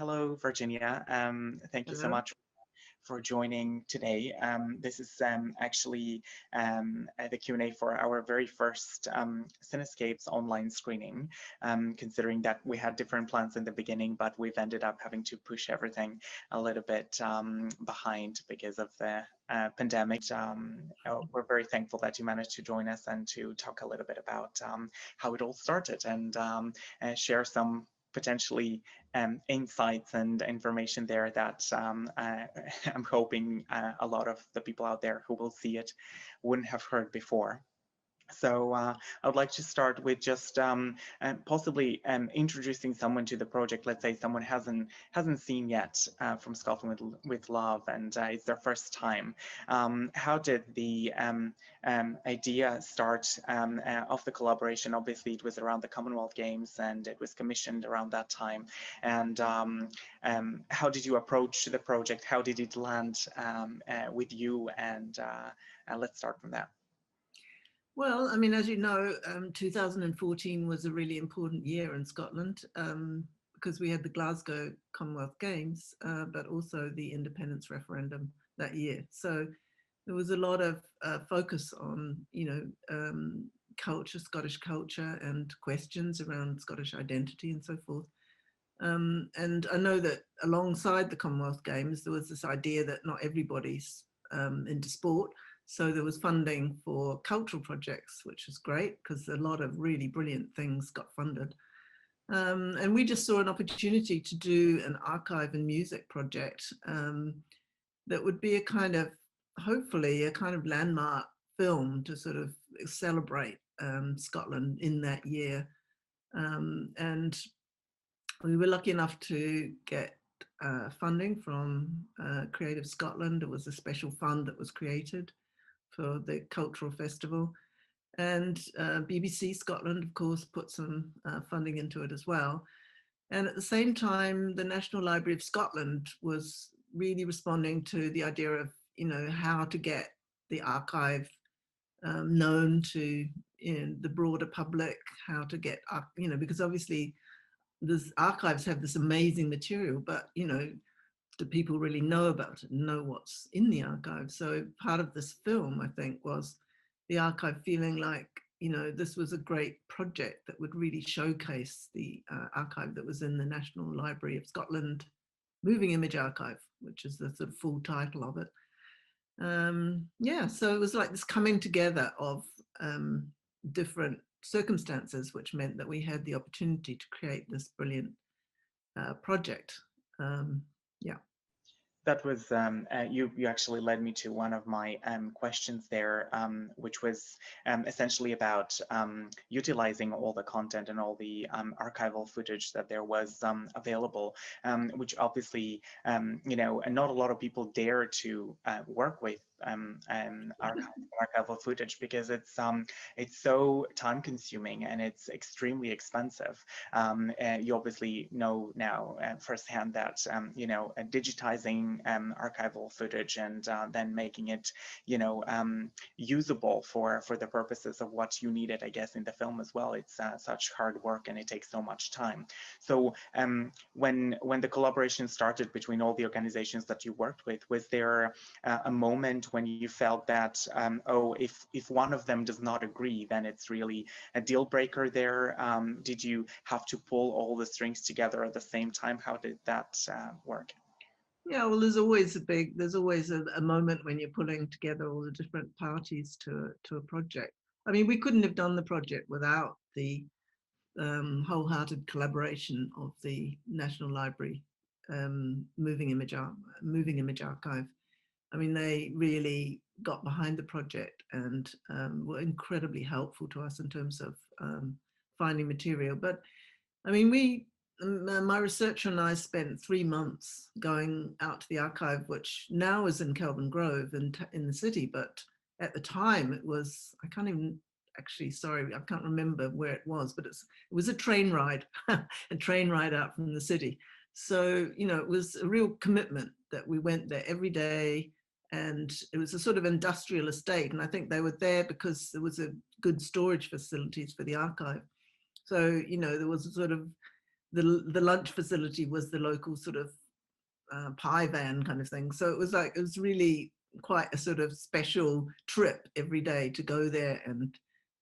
Hello, Virginia. Thank you so Hello. much for joining today. This is actually the Q&A for our very first Cinescapes online screening, considering that we had different plans in the beginning, but we've ended up having to push everything a little bit behind because of the pandemic. We're very thankful that you managed to join us and to talk a little bit about how it all started and share some potentially insights and information there that I'm hoping a lot of the people out there who will see it wouldn't have heard before. So I would like to start with just possibly introducing someone to the project. Let's say someone hasn't seen yet from Scotland with Love, and it's their first time. How did the idea start of the collaboration? Obviously, it was around the Commonwealth Games, and it was commissioned around that time. And how did you approach the project? How did it land with you? And let's start from there. Well, I mean, as you know, 2014 was a really important year in Scotland because we had the Glasgow Commonwealth Games, but also the independence referendum that year. So there was a lot of focus on, culture, Scottish culture, and questions around Scottish identity and so forth. And I know that alongside the Commonwealth Games, there was this idea that not everybody's into sport. So there was funding for cultural projects, which was great because a lot of really brilliant things got funded. And we just saw an opportunity to do an archive and music project that would be a kind of, hopefully, a kind of landmark film to sort of celebrate Scotland in that year. And we were lucky enough to get funding from Creative Scotland. There was a special fund that was created for the cultural festival, and BBC Scotland, of course, put some funding into it as well. And at the same time, the National Library of Scotland was really responding to the idea of, how to get the archive known to the broader public, how to get, because obviously these archives have this amazing material, but, do people really know about it and know what's in the archive? So part of this film, I think, was the archive feeling like, this was a great project that would really showcase the archive that was in the National Library of Scotland Moving Image Archive, which is the sort of full title of it. So it was like this coming together of different circumstances, which meant that we had the opportunity to create this brilliant project. Yeah. That was you actually led me to one of my questions there, which was essentially about utilizing all the content and all the archival footage that there was available, which obviously and not a lot of people dare to work with archival footage because it's so time consuming and it's extremely expensive. You obviously know now firsthand that digitizing archival footage and then making it usable for the purposes of what you needed, I guess, in the film as well. It's such hard work and it takes so much time. So when the collaboration started between all the organizations that you worked with, was there a moment when you felt that if one of them does not agree, then it's really a deal breaker there? Did you have to pull all the strings together at the same time? How did that work? Yeah, well, there's always a moment when you're pulling together all the different parties to a project. I mean, we couldn't have done the project without the wholehearted collaboration of the National Library Moving Image Archive. I mean, they really got behind the project and were incredibly helpful to us in terms of finding material. But I mean, my researcher and I spent 3 months going out to the archive, which now is in Kelvin Grove in the city, but at the time it was, I can't remember where it was, but it was a train ride, a train ride out from the city. So, it was a real commitment that we went there every day, and it was a sort of industrial estate. And I think they were there because there was a good storage facilities for the archive. So, there was a sort of the lunch facility was the local sort of pie van kind of thing. So it was really quite a sort of special trip every day to go there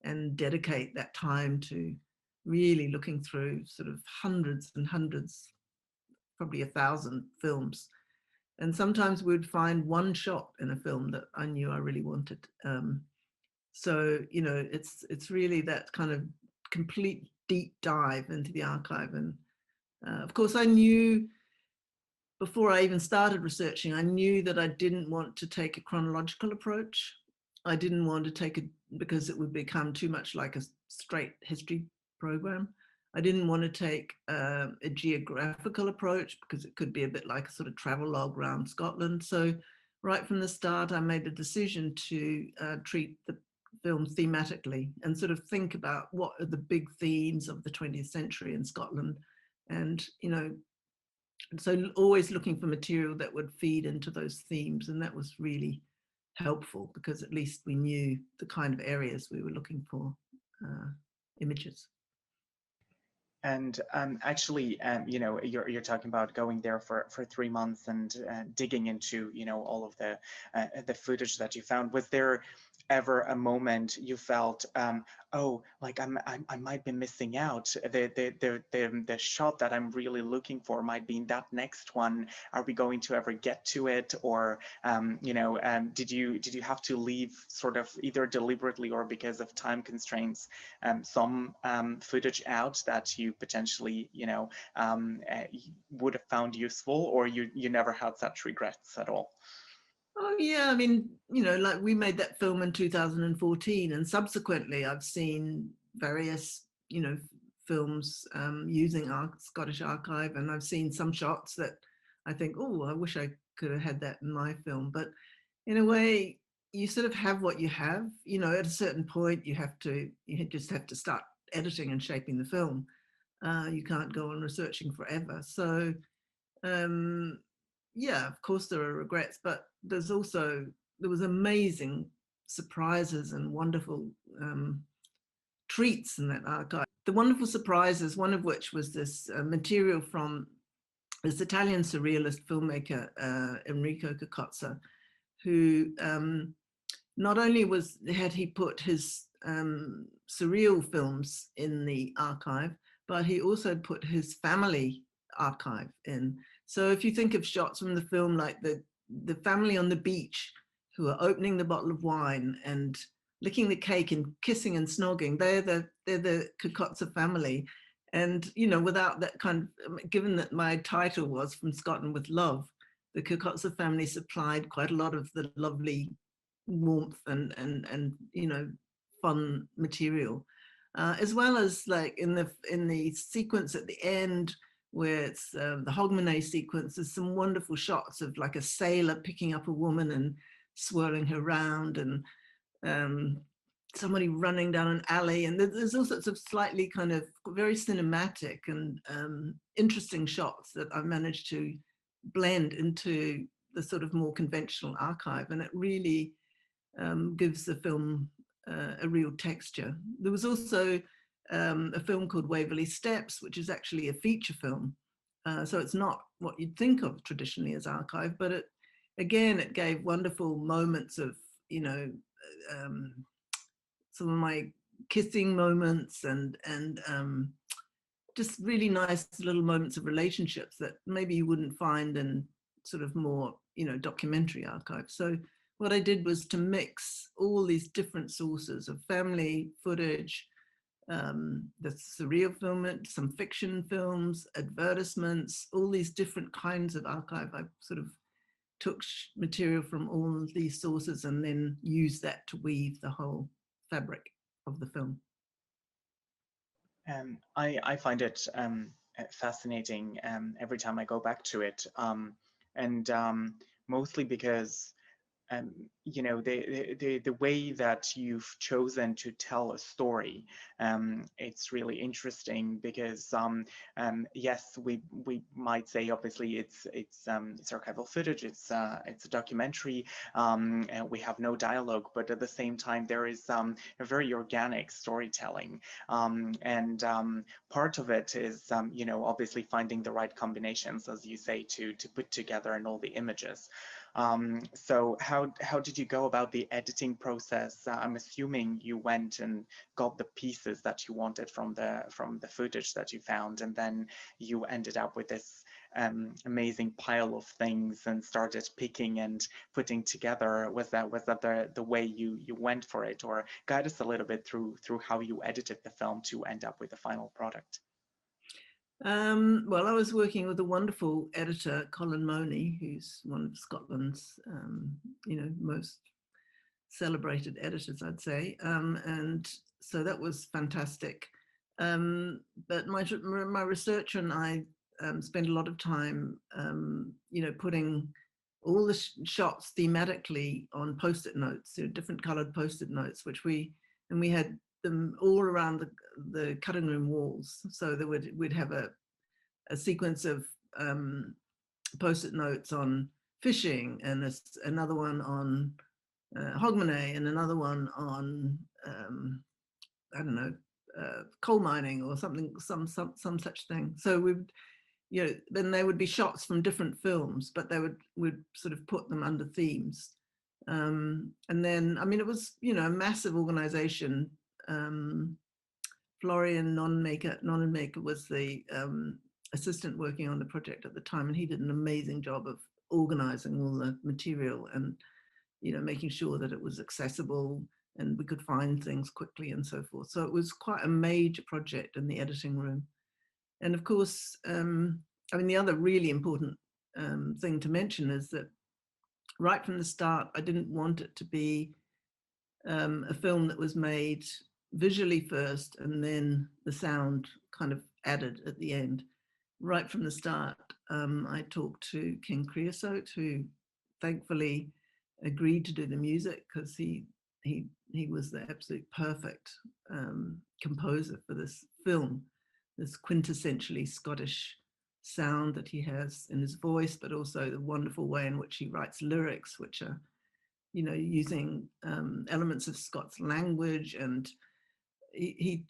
and dedicate that time to really looking through sort of hundreds and hundreds, probably 1,000 films. And sometimes we'd find one shot in a film that I knew I really wanted. So, you know, it's really that kind of complete deep dive into the archive. And of course, I knew before I even started researching, I knew that I didn't want to take a chronological approach. I didn't want to take it because it would become too much like a straight history program. I didn't want to take a geographical approach because it could be a bit like a sort of travel log around Scotland. So right from the start, I made a decision to treat the film thematically and sort of think about what are the big themes of the 20th century in Scotland. And, you know, so always looking for material that would feed into those themes. And that was really helpful because at least we knew the kind of areas we were looking for images. And actually, you know, you're talking about going there for 3 months and digging into, you know, all of the footage that you found. Was there ever a moment you felt, oh, like I might be missing out. The shot that I'm really looking for might be in that next one. Are we going to ever get to it? Or you know, did you have to leave sort of either deliberately or because of time constraints some footage out that you potentially, you know, would have found useful, or you never had such regrets at all? Oh yeah, I mean, you know, like we made that film in 2014, and subsequently I've seen various, you know, films using our Scottish archive, and I've seen some shots that I think, oh, I wish I could have had that in my film. But in a way, you sort of have what you have. You know, at a certain point, you just have to start editing and shaping the film. You can't go on researching forever. So yeah, of course there are regrets, but there was amazing surprises and wonderful treats in that archive. The wonderful surprises, one of which was this material from this Italian surrealist filmmaker, Enrico Cocozza, who not only had he put his surreal films in the archive, but he also put his family archive in. So if you think of shots from the film, like the family on the beach who are opening the bottle of wine and licking the cake and kissing and snogging, they're the Cocozza family. And, you know, without that kind of, given that my title was From Scotland with Love, the Cocozza family supplied quite a lot of the lovely warmth and you know, fun material, as well as like in the sequence at the end where it's the Hogmanay sequence. There's some wonderful shots of like a sailor picking up a woman and swirling her around, and somebody running down an alley, and there's all sorts of slightly kind of very cinematic and interesting shots that I've managed to blend into the sort of more conventional archive, and it really gives the film a real texture. There was also a film called Waverley Steps, which is actually a feature film. So it's not what you'd think of traditionally as archive, but it gave wonderful moments of, you know, some of my kissing moments and just really nice little moments of relationships that maybe you wouldn't find in sort of more, you know, documentary archives. So what I did was to mix all these different sources of family footage, the surreal film, some fiction films, advertisements, all these different kinds of archive. I sort of took material from all of these sources and then used that to weave the whole fabric of the film. I find it fascinating every time I go back to it, and mostly because um, you know, the way that you've chosen to tell a story, it's really interesting because yes, we might say obviously it's archival footage, it's a documentary, and we have no dialogue, but at the same time there is a very organic storytelling, and part of it is you know, obviously finding the right combinations, as you say, to put together in all the images. So how did you go about the editing process? I'm assuming you went and got the pieces that you wanted from the footage that you found, and then you ended up with this amazing pile of things and started picking and putting together. Was that the way you went for it, or guide us a little bit through how you edited the film to end up with the final product? Well, I was working with a wonderful editor, Colin Money, who's one of Scotland's, most celebrated editors, I'd say. And so that was fantastic. But my researcher and I spent a lot of time, putting all the shots thematically on Post-it notes, different colored Post-it notes, we had them all around the cutting room walls. So we'd have a sequence of Post-it notes on fishing, and another one on Hogmanay, and another one on I don't know, coal mining or something, some such thing. So then there would be shots from different films, but would sort of put them under themes. And then, I mean, it was, a massive organization. Florian Nonnenmaker was the assistant working on the project at the time, and he did an amazing job of organizing all the material and, making sure that it was accessible and we could find things quickly and so forth. So it was quite a major project in the editing room. And of course, the other really important thing to mention is that right from the start, I didn't want it to be a film that was made visually first and then the sound kind of added at the end. Right from the start, I talked to King Creosote, who thankfully agreed to do the music because he was the absolute perfect composer for this film, this quintessentially Scottish sound that he has in his voice, but also the wonderful way in which he writes lyrics, which are, using elements of Scots language. And we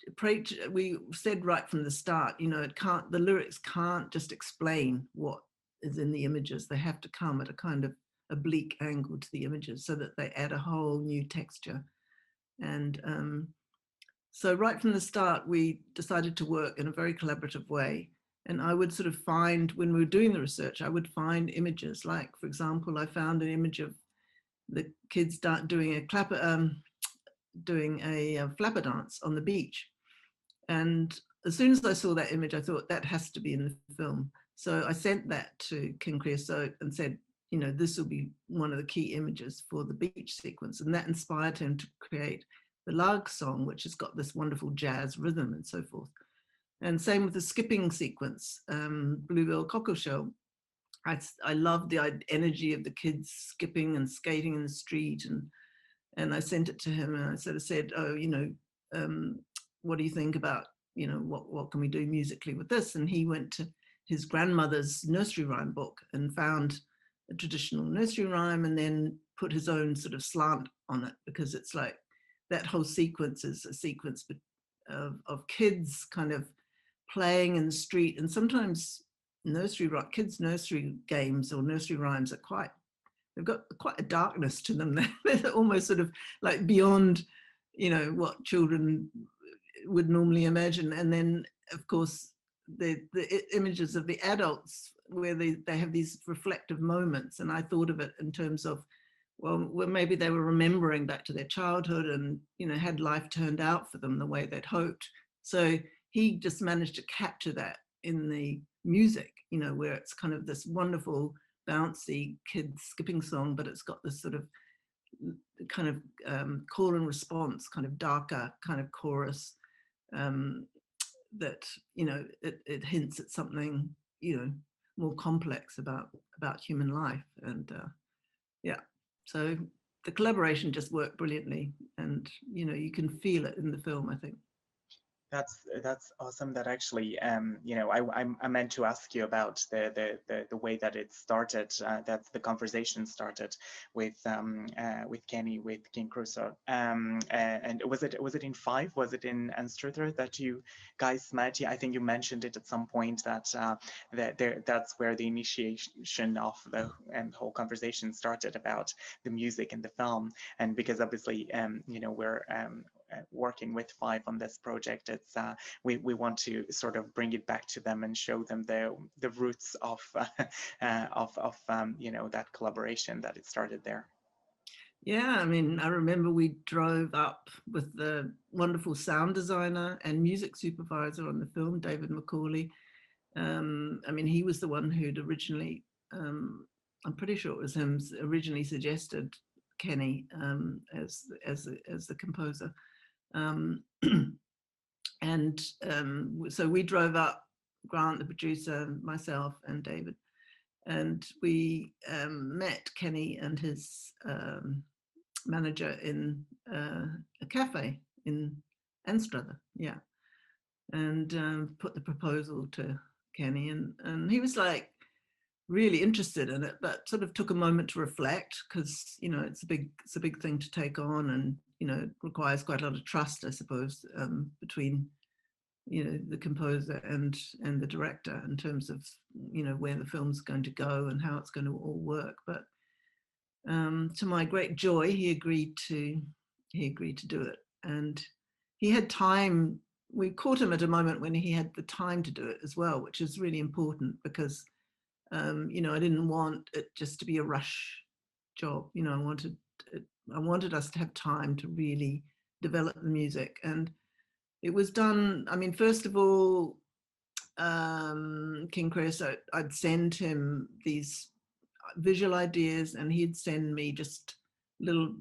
said right from the start, the lyrics can't just explain what is in the images. They have to come at a kind of oblique angle to the images so that they add a whole new texture. And so right from the start, we decided to work in a very collaborative way. And I would sort of find, when we were doing the research, I would find images like, for example, I found an image of the kids doing a flapper dance on the beach. And as soon as I saw that image, I thought that has to be in the film. So I sent that to King Creosote and said, this will be one of the key images for the beach sequence. And that inspired him to create the Lark song, which has got this wonderful jazz rhythm and so forth. And same with the skipping sequence, Bluebell Cockleshell. I love the energy of the kids skipping and skating in the street. And I sent it to him and I sort of said, oh, what do you think about, what can we do musically with this? And he went to his grandmother's nursery rhyme book and found a traditional nursery rhyme and then put his own sort of slant on it, because it's like that whole sequence is a sequence of kids kind of playing in the street. And sometimes kids' nursery games or nursery rhymes are they've got quite a darkness to them. They're almost sort of like beyond, what children would normally imagine. And then, of course, the images of the adults where they have these reflective moments. And I thought of it in terms of, well, maybe they were remembering back to their childhood and, had life turned out for them the way they'd hoped. So he just managed to capture that in the music, where it's kind of this wonderful, bouncy kids skipping song, but it's got this sort of kind of call and response, kind of darker kind of chorus that, it hints at something, more complex about human life. And yeah. So the collaboration just worked brilliantly, and you can feel it in the film, I think. That's awesome. That actually, I meant to ask you about the way that it started. That the conversation started with Kenny, with King Crusoe. And was it in Fife? Was it in Anstruther that you guys met? Yeah, I think you mentioned it at some point that that's where the initiation of the whole conversation started about the music in the film. And because obviously, we're working with Fife on this project, it's we want to sort of bring it back to them and show them the roots of that collaboration, that it started there. Yeah, I mean, I remember we drove up with the wonderful sound designer and music supervisor on the film, David McCauley. I mean, he was the one who'd originally, I'm pretty sure it was him, originally suggested Kenny as the composer. And so we drove up, Grant, the producer, myself, and David, and we met Kenny and his manager in a cafe in Anstruther, yeah, and put the proposal to Kenny, and he was like really interested in it, but sort of took a moment to reflect, because it's a big thing to take on, and it requires quite a lot of trust, I suppose, between the composer and the director, in terms of where the film's going to go and how it's going to all work. But to my great joy, he agreed to do it, and he had time. We caught him at a moment when he had the time to do it as well, which is really important, because I didn't want it just to be a rush job. I wanted us to have time to really develop the music, and it was done. I mean, first of all, King Chris, I'd send him these visual ideas, and he'd send me just little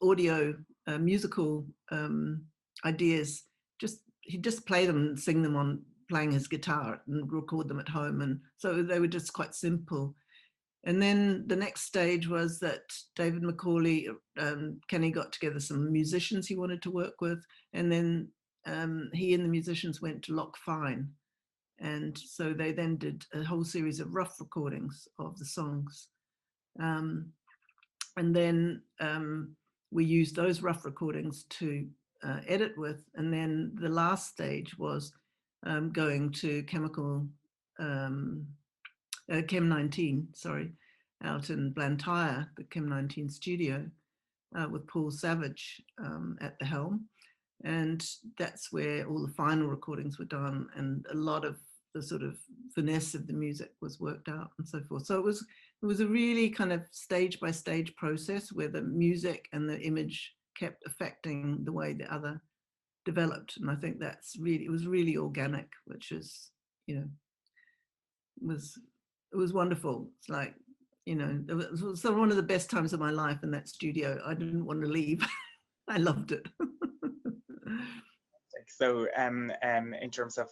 audio musical ideas. He'd just play them and sing them on playing his guitar and record them at home, and so they were just quite simple. And then the next stage was that David McCauley, Kenny got together some musicians he wanted to work with, and then he and the musicians went to Loch Fyne. And so they then did a whole series of rough recordings of the songs. And then we used those rough recordings to edit with. And then the last stage was going to Chem 19, sorry, out in Blantyre, the Chem 19 studio, with Paul Savage at the helm. And that's where all the final recordings were done, and a lot of the sort of finesse of the music was worked out and so forth. So it was a really kind of stage by stage process, where the music and the image kept affecting the way the other developed. And I think it was really organic, which is, it was wonderful. It's like, it was one of the best times of my life in that studio. I didn't want to leave. I loved it. So, in terms of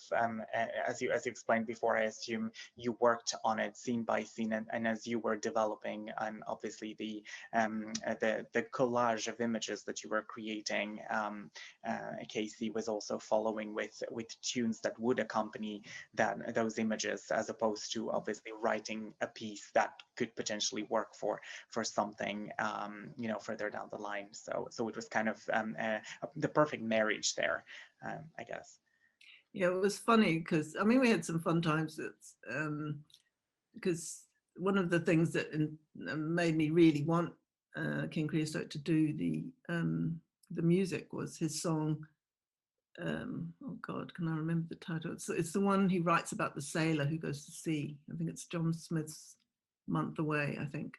as you explained before, I assume you worked on it scene by scene, and as you were developing, obviously the collage of images that you were creating, Casey was also following with tunes that would accompany those images, as opposed to obviously writing a piece that could potentially work for something further down the line. So it was kind of the perfect marriage there. I guess. Yeah, it was funny, because I mean, we had some fun times. Because one of the things that made me really want King Creosote to do the music was his song. Oh God, can I remember the title? It's the one he writes about the sailor who goes to sea. I think it's John Smith's "Month Away," I think.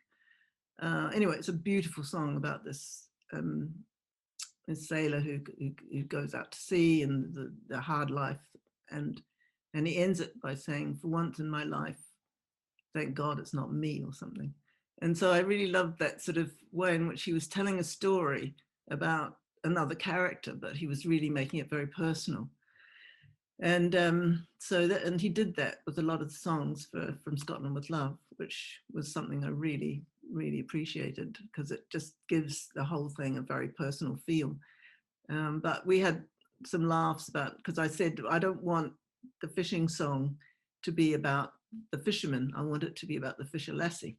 Anyway, it's a beautiful song about this. A sailor who goes out to sea, and the hard life, and he ends it by saying, "For once in my life, thank God it's not me," or something. And so I really loved that sort of way in which he was telling a story about another character, but he was really making it very personal. And and he did that with a lot of the songs from Scotland with Love, which was something I really really appreciated, because it just gives the whole thing a very personal feel. But we had some laughs about, because I said, I don't want the fishing song to be about the fisherman. I want it to be about the fisher lassie.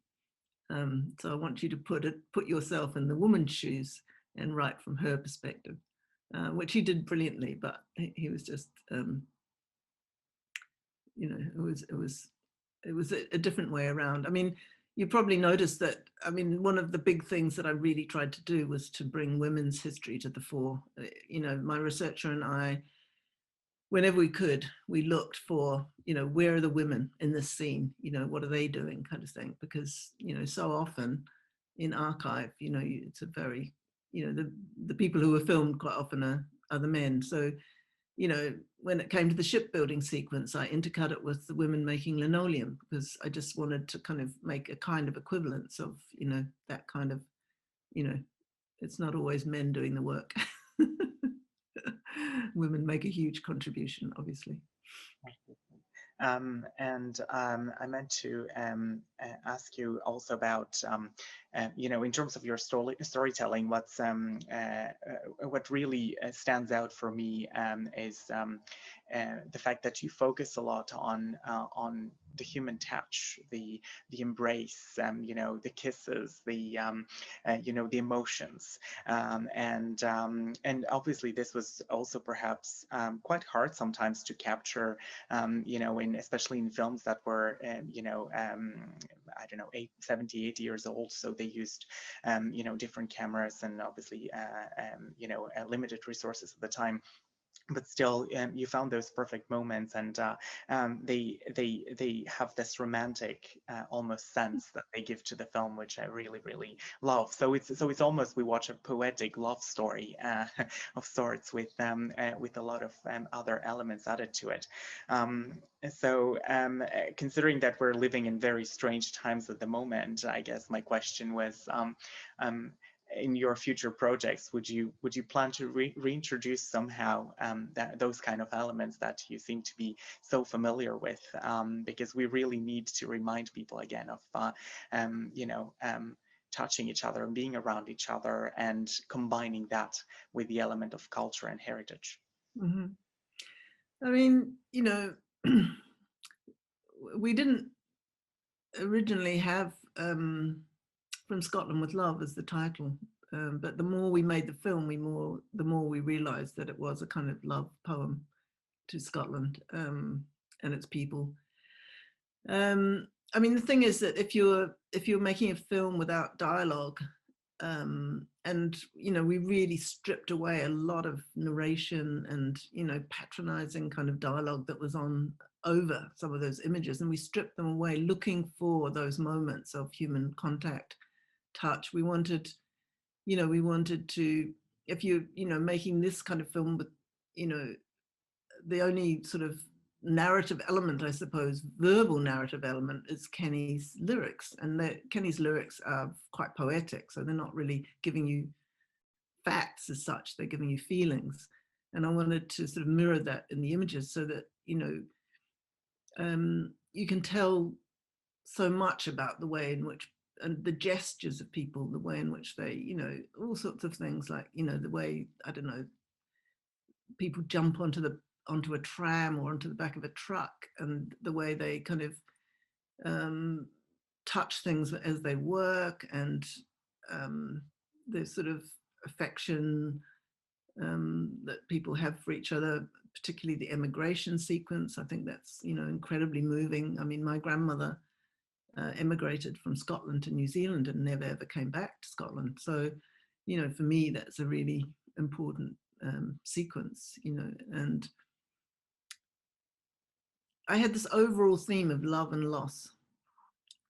So I want you to put yourself in the woman's shoes and write from her perspective, which he did brilliantly. But he was just, you know, it was a different way around. I mean, you probably noticed that, I mean, one of the big things that I really tried to do was to bring women's history to the fore. You know, my researcher and I, whenever we could, we looked for, you know, where are the women in this scene? You know, what are they doing, kind of thing? Because, you know, so often in archive, you know, it's a very, you know, the people who were filmed quite often are the men. So, you know, when it came to the shipbuilding sequence, I intercut it with the women making linoleum, because I just wanted to kind of make a kind of equivalence of, you know, that kind of, you know, it's not always men doing the work. Women make a huge contribution, obviously. I meant to ask you also about, you know, in terms of your storytelling, what really stands out for me is the fact that you focus a lot on the human touch, the embrace, you know, the kisses, you know, the emotions, and obviously this was also perhaps quite hard sometimes to capture. You know, especially in films that were, you know, I don't know, 70, 80 years old. So they used, you know, different cameras and obviously, you know, limited resources at the time. But still, you found those perfect moments, and they have this romantic almost sense that they give to the film, which I really love. So it's almost, we watch a poetic love story of sorts with a lot of other elements added to it. So considering that we're living in very strange times at the moment, I guess my question was, in your future projects, would you plan to reintroduce somehow those kind of elements that you seem to be so familiar with? Because we really need to remind people again of you know, touching each other and being around each other and combining that with the element of culture and heritage. Mm-hmm. I mean, you know, we didn't originally have From Scotland with Love as the title, but the more we made the film, the more we realized that it was a kind of love poem to Scotland and its people. I mean, the thing is that if you're making a film without dialogue, and you know, we really stripped away a lot of narration and, you know, patronizing kind of dialogue that was on over some of those images, and we stripped them away looking for those moments of human contact, touch. We wanted, you know, to, if you know, making this kind of film with, you know, the only sort of narrative element, I suppose, verbal narrative element, is Kenny's lyrics. And Kenny's lyrics are quite poetic, so they're not really giving you facts as such, they're giving you feelings. And I wanted to sort of mirror that in the images, so that, you know, you can tell so much about the way in which, and the gestures of people, the way in which they, you know, all sorts of things, like, you know, the way, I don't know, people jump onto a tram or onto the back of a truck, and the way they kind of touch things as they work, and the sort of affection that people have for each other, particularly the emigration sequence. I think that's, you know, incredibly moving. I mean, my grandmother emigrated from Scotland to New Zealand and never ever came back to Scotland. So, you know, for me, that's a really important sequence, you know. And I had this overall theme of love and loss.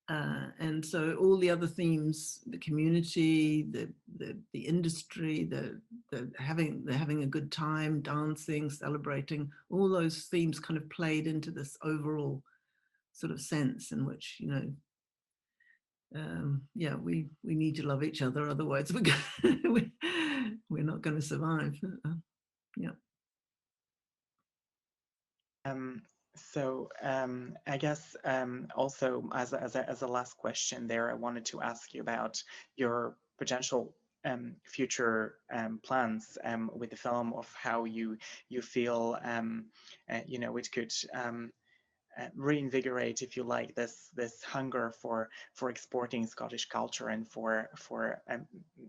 And so all the other themes, the community, the industry, the having a good time, dancing, celebrating, all those themes kind of played into this overall sort of sense in which, you know, yeah, we need to love each other, otherwise we're not going to survive. Yeah. So I guess also as a last question there, I wanted to ask you about your potential future plans with the film, of how you feel you know, it could reinvigorate, if you like, this hunger for exporting Scottish culture, and for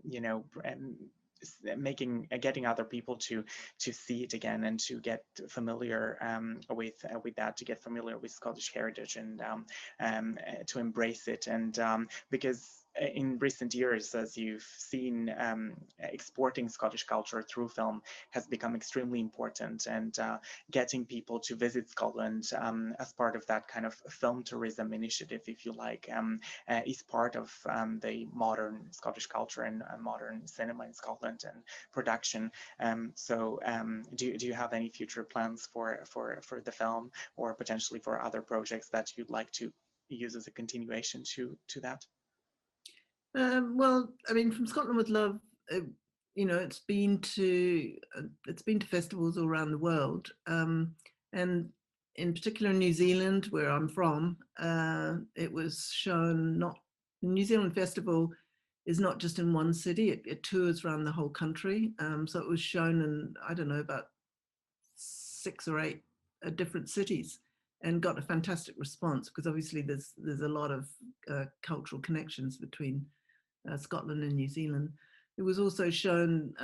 you know, making getting other people to see it again, and to get familiar with that, to get familiar with Scottish heritage, and to embrace it. And because in recent years, as you've seen, exporting Scottish culture through film has become extremely important, and getting people to visit Scotland as part of that kind of film tourism initiative, if you like, is part of the modern Scottish culture, and modern cinema in Scotland, and production. Do you have any future plans for the film, or potentially for other projects that you'd like to use as a continuation to that? Well, I mean, From Scotland with Love, you know, it's been to festivals all around the world, and in particular in New Zealand, where I'm from, it was shown. Not the New Zealand Festival is not just in one city; it tours around the whole country. So it was shown in, I don't know, about 6 or 8 different cities, and got a fantastic response, because obviously there's a lot of cultural connections between Scotland and New Zealand. It was also shown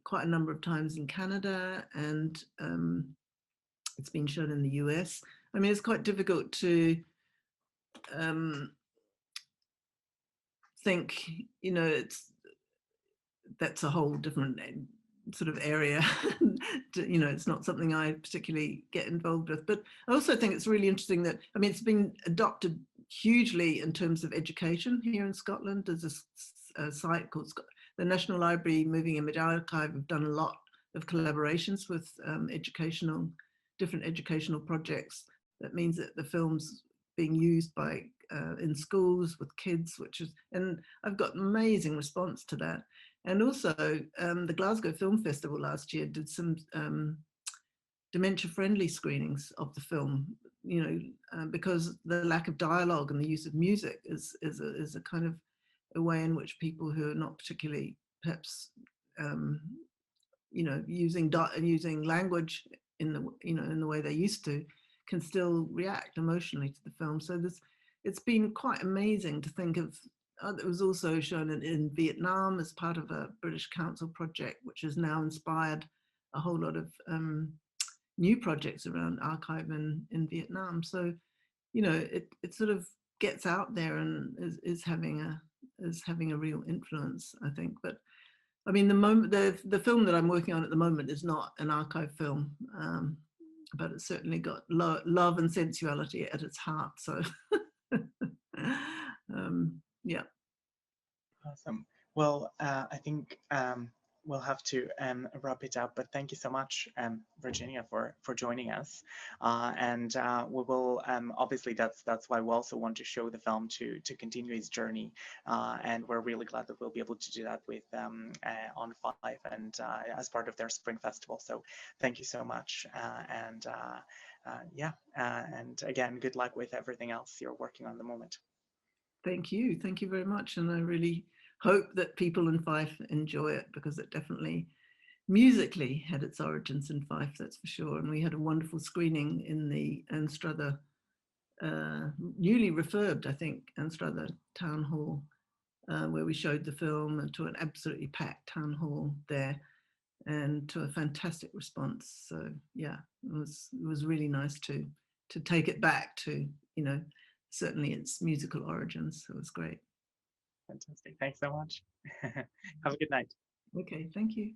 quite a number of times in Canada, and it's been shown in the US. I mean, it's quite difficult to think, you know, that's a whole different sort of area. You know, it's not something I particularly get involved with. But I also think it's really interesting that, I mean, it's been adopted hugely in terms of education here in Scotland. There's a site called the National Library Moving Image Archive have done a lot of collaborations with different educational projects. That means that the film's being used by in schools with kids, and I've got amazing response to that. And also the Glasgow Film Festival last year did some dementia-friendly screenings of the film, you know, because the lack of dialogue and the use of music is a kind of a way in which people who are not particularly perhaps you know, using language in the way they used to, can still react emotionally to the film. So it's been quite amazing to think of. It was also shown in Vietnam as part of a British Council project, which has now inspired a whole lot of new projects around archive in Vietnam. So, you know, it sort of gets out there and is having a real influence, I think. But I mean, the film that I'm working on at the moment is not an archive film, but it's certainly got love and sensuality at its heart. So, yeah. Awesome. Well, I think we'll have to wrap it up. But thank you so much, Virginia, for joining us. And we will obviously, that's why we also want to show the film to continue its journey. And we're really glad that we'll be able to do that with on Fife, and as part of their spring festival. So thank you so much. Yeah, and again, good luck with everything else you're working on at the moment. Thank you very much, and I really hope that people in Fife enjoy it, because it definitely musically had its origins in Fife, that's for sure. And we had a wonderful screening in the Anstruther, newly refurbed, I think, Anstruther Town Hall, where we showed the film, and to an absolutely packed town hall there, and to a fantastic response. So yeah, it was really nice to take it back to, you know, certainly its musical origins. So it was great. Fantastic. Thanks so much. Have a good night. Okay, thank you.